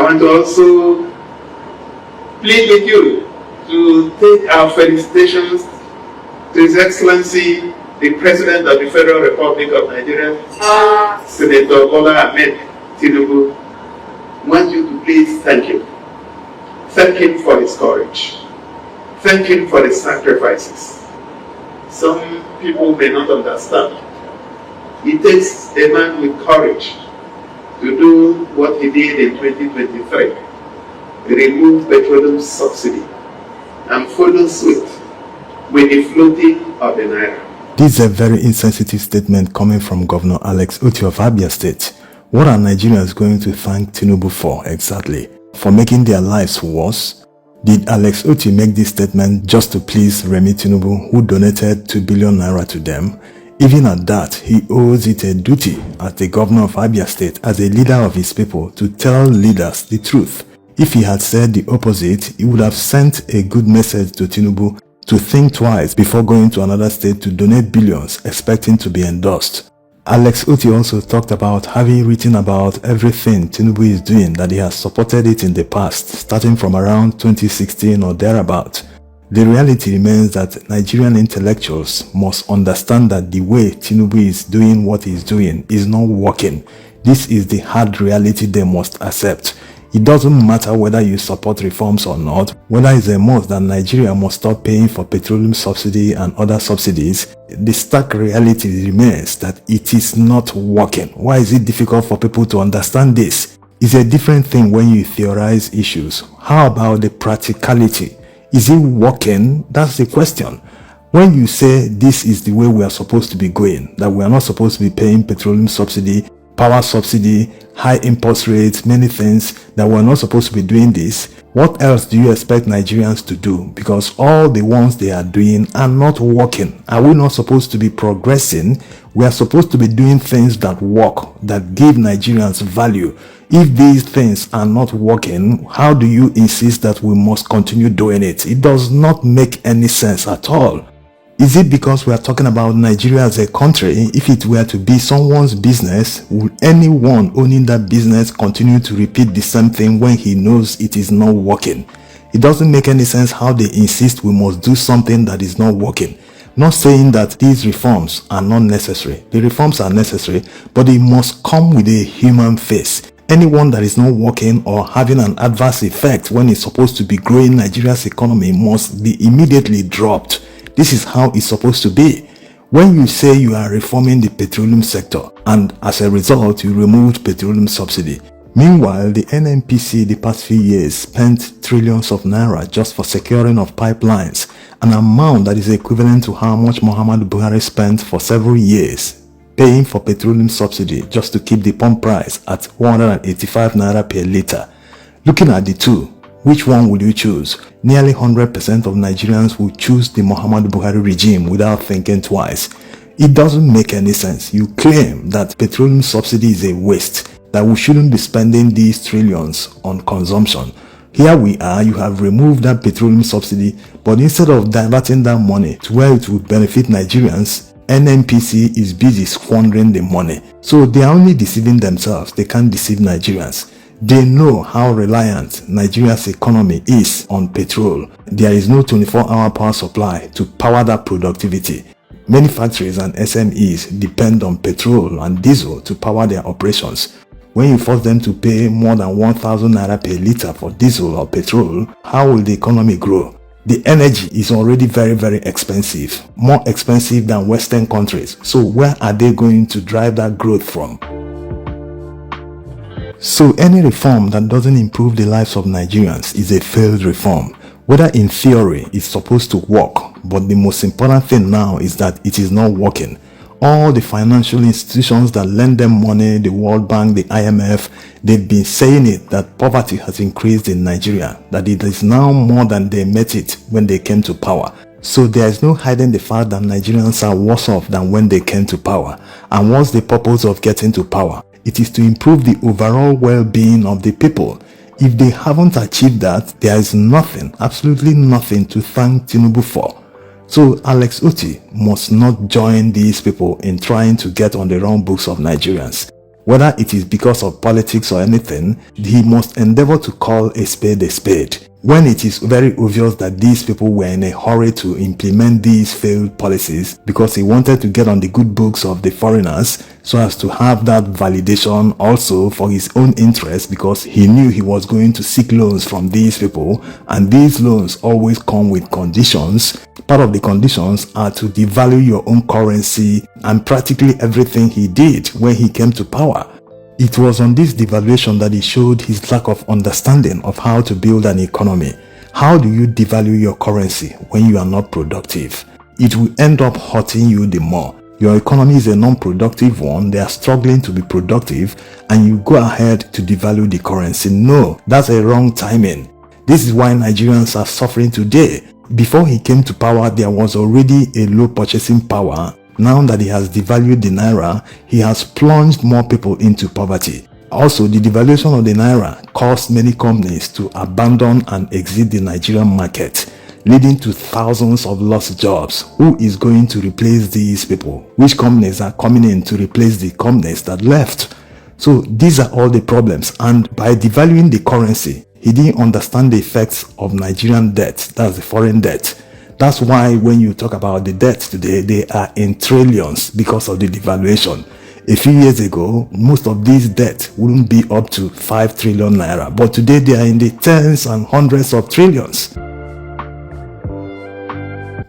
want to also plead with you to take our felicitations to His Excellency, the President of the Federal Republic of Nigeria, Senator Bola Ahmed Tinubu. I want you to please thank him. Thank him for his courage. Thank him for his sacrifices. Some people may not understand. It takes a man with courage to do what he did in 2023. Remove petroleum subsidy and follow suit with the floating of the naira. This is a very insensitive statement coming from Governor Alex Otti of Abia State. What are Nigerians going to thank Tinubu for exactly? For making their lives worse? Did Alex Otti make this statement just to please Remi Tinubu, who donated 2 billion naira to them? Even at that, he owes it a duty as the governor of Abia State, as a leader of his people, to tell leaders the truth. If he had said the opposite, he would have sent a good message to Tinubu to think twice before going to another state to donate billions expecting to be endorsed. Alex Otti also talked about having written about everything Tinubu is doing, that he has supported it in the past, starting from around 2016 or thereabout. The reality remains that Nigerian intellectuals must understand that the way Tinubu is doing what he is doing is not working. This is the hard reality they must accept. It doesn't matter whether you support reforms or not, whether it's a must that Nigeria must stop paying for petroleum subsidy and other subsidies. The stark reality remains that it is not working. Why is it difficult for people to understand this? It's a different thing when you theorize issues. How about the practicality? Is it working? That's the question. When you say this is the way we are supposed to be going, that we are not supposed to be paying petroleum subsidy, power subsidy, high import rates, many things, that we're not supposed to be doing this, what else do you expect Nigerians to do? Because all the ones they are doing are not working. Are we not supposed to be progressing? We are supposed to be doing things that work, that give Nigerians value. If these things are not working, how do you insist that we must continue doing it? It does not make any sense at all. Is it because we are talking about Nigeria as a country? If it were to be someone's business, would anyone owning that business continue to repeat the same thing when he knows it is not working? It doesn't make any sense how they insist we must do something that is not working. Not saying that these reforms are not necessary. The reforms are necessary, but they must come with a human face. Anyone that is not working or having an adverse effect when it's supposed to be growing Nigeria's economy must be immediately dropped. This is how it's supposed to be. When you say you are reforming the petroleum sector and as a result you removed petroleum subsidy. Meanwhile, the NNPC the past few years spent trillions of naira just for securing of pipelines, an amount that is equivalent to how much Muhammadu Buhari spent for several years paying for petroleum subsidy just to keep the pump price at 185 naira per litre. Looking at the two, which one would you choose? Nearly 100% of Nigerians will choose the Muhammadu Buhari regime without thinking twice. It doesn't make any sense. You claim that petroleum subsidy is a waste, that we shouldn't be spending these trillions on consumption. Here we are, you have removed that petroleum subsidy, but instead of diverting that money to where it would benefit Nigerians, NNPC is busy squandering the money. So they are only deceiving themselves, they can't deceive Nigerians. They know how reliant Nigeria's economy is on petrol. There is no 24-hour power supply to power that productivity. Many factories and SMEs depend on petrol and diesel to power their operations. When you force them to pay more than 1,000 naira per litre for diesel or petrol, how will the economy grow? The energy is already very, very expensive, more expensive than Western countries. So where are they going to drive that growth from? So any reform that doesn't improve the lives of Nigerians is a failed reform. Whether in theory it's supposed to work, but the most important thing now is that it is not working. All the financial institutions that lend them money, the World Bank, the IMF, they've been saying it that poverty has increased in Nigeria, that it is now more than they met it when they came to power. So there is no hiding the fact that Nigerians are worse off than when they came to power. And what's the purpose of getting to power? It is to improve the overall well-being of the people. If they haven't achieved that, there is nothing, absolutely nothing to thank Tinubu for. So Alex Otti must not join these people in trying to get on the wrong books of Nigerians. Whether it is because of politics or anything, he must endeavor to call a spade a spade. When it is very obvious that these people were in a hurry to implement these failed policies because he wanted to get on the good books of the foreigners so as to have that validation also for his own interest, because he knew he was going to seek loans from these people, and these loans always come with conditions. Part of the conditions are to devalue your own currency, and practically everything he did when he came to power. It was on this devaluation that he showed his lack of understanding of how to build an economy. How do you devalue your currency when you are not productive? It will end up hurting you the more. Your economy is a non-productive one, they are struggling to be productive, and you go ahead to devalue the currency. No, that's a wrong timing. This is why Nigerians are suffering today. Before he came to power, there was already a low purchasing power. Now that he has devalued the naira, he has plunged more people into poverty. Also, the devaluation of the naira caused many companies to abandon and exit the Nigerian market, leading to thousands of lost jobs. Who is going to replace these people? Which companies are coming in to replace the companies that left? So these are all the problems, and by devaluing the currency, he didn't understand the effects of Nigerian debt, that's the foreign debt. That's why when you talk about the debt today, they are in trillions because of the devaluation. A few years ago, most of these debt wouldn't be up to 5 trillion naira, but today they are in the tens and hundreds of trillions.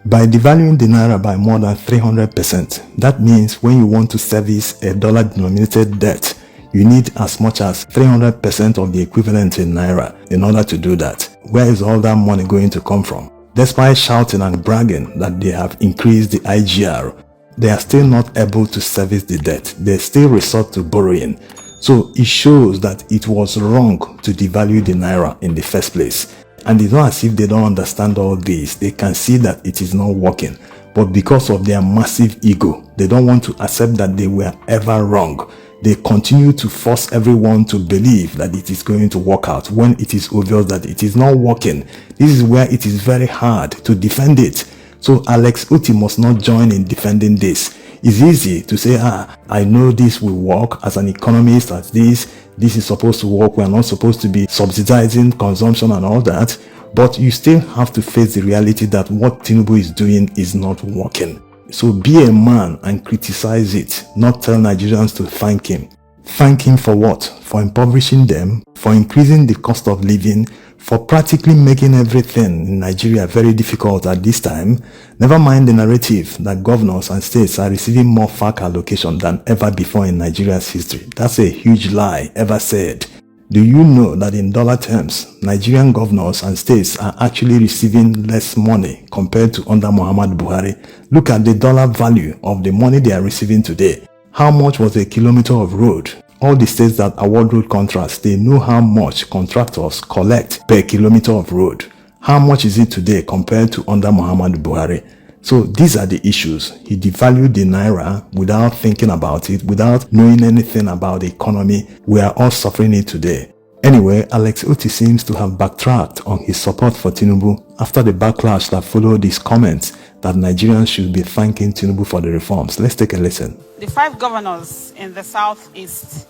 By devaluing the naira by more than 300%, that means when you want to service a dollar-denominated debt, you need as much as 300% of the equivalent in naira in order to do that. Where is all that money going to come from? Despite shouting and bragging that they have increased the IGR, they are still not able to service the debt. They still resort to borrowing. So it shows that it was wrong to devalue the naira in the first place. And it's not as if they don't understand all this. They can see that it is not working. But because of their massive ego, they don't want to accept that they were ever wrong. They continue to force everyone to believe that it is going to work out when it is obvious that it is not working. This is where it is very hard to defend it. So Alex Otti must not join in defending this. It's easy to say, I know this will work as an economist, as this is supposed to work. We are not supposed to be subsidizing consumption and all that. But you still have to face the reality that what Tinubu is doing is not working. So be a man and criticize it, not tell Nigerians to thank him. Thank him for what? For impoverishing them, for increasing the cost of living, for practically making everything in Nigeria very difficult at this time. Never mind the narrative that governors and states are receiving more FAC allocation than ever before in Nigeria's history. That's a huge lie ever said. Do you know that in dollar terms, Nigerian governors and states are actually receiving less money compared to under Muhammad Buhari? Look at the dollar value of the money they are receiving today. How much was a kilometer of road? All the states that award road contracts, they know how much contractors collect per kilometer of road. How much is it today compared to under Muhammad Buhari? So these are the issues. He devalued the naira without thinking about it, without knowing anything about the economy. We are all suffering it today. Anyway, Alex Otti seems to have backtracked on his support for Tinubu after the backlash that followed his comments that Nigerians should be thanking Tinubu for the reforms. Let's take a listen. The 5 governors in the southeast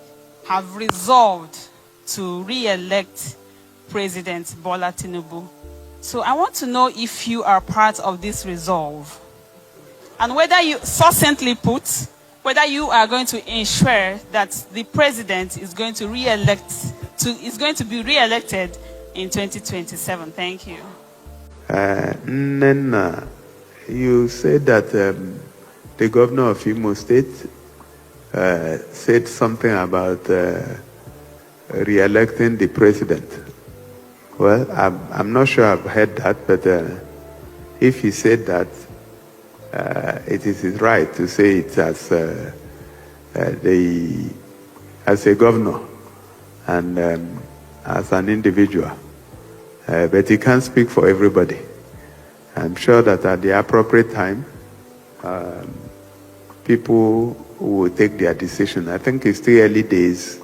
have resolved to re-elect President Bola Tinubu. So I want to know if you are part of this resolve, and whether you, succinctly put, whether you are going to ensure that the president is going to be re-elected in 2027. Thank you. Nena, you said that the governor of Imo State said something about re-electing the president. Well, I'm not sure I've heard that, but if he said that, it is his right to say it as a governor and as an individual. But he can't speak for everybody. I'm sure that at the appropriate time, people will take their decision. I think it's still early days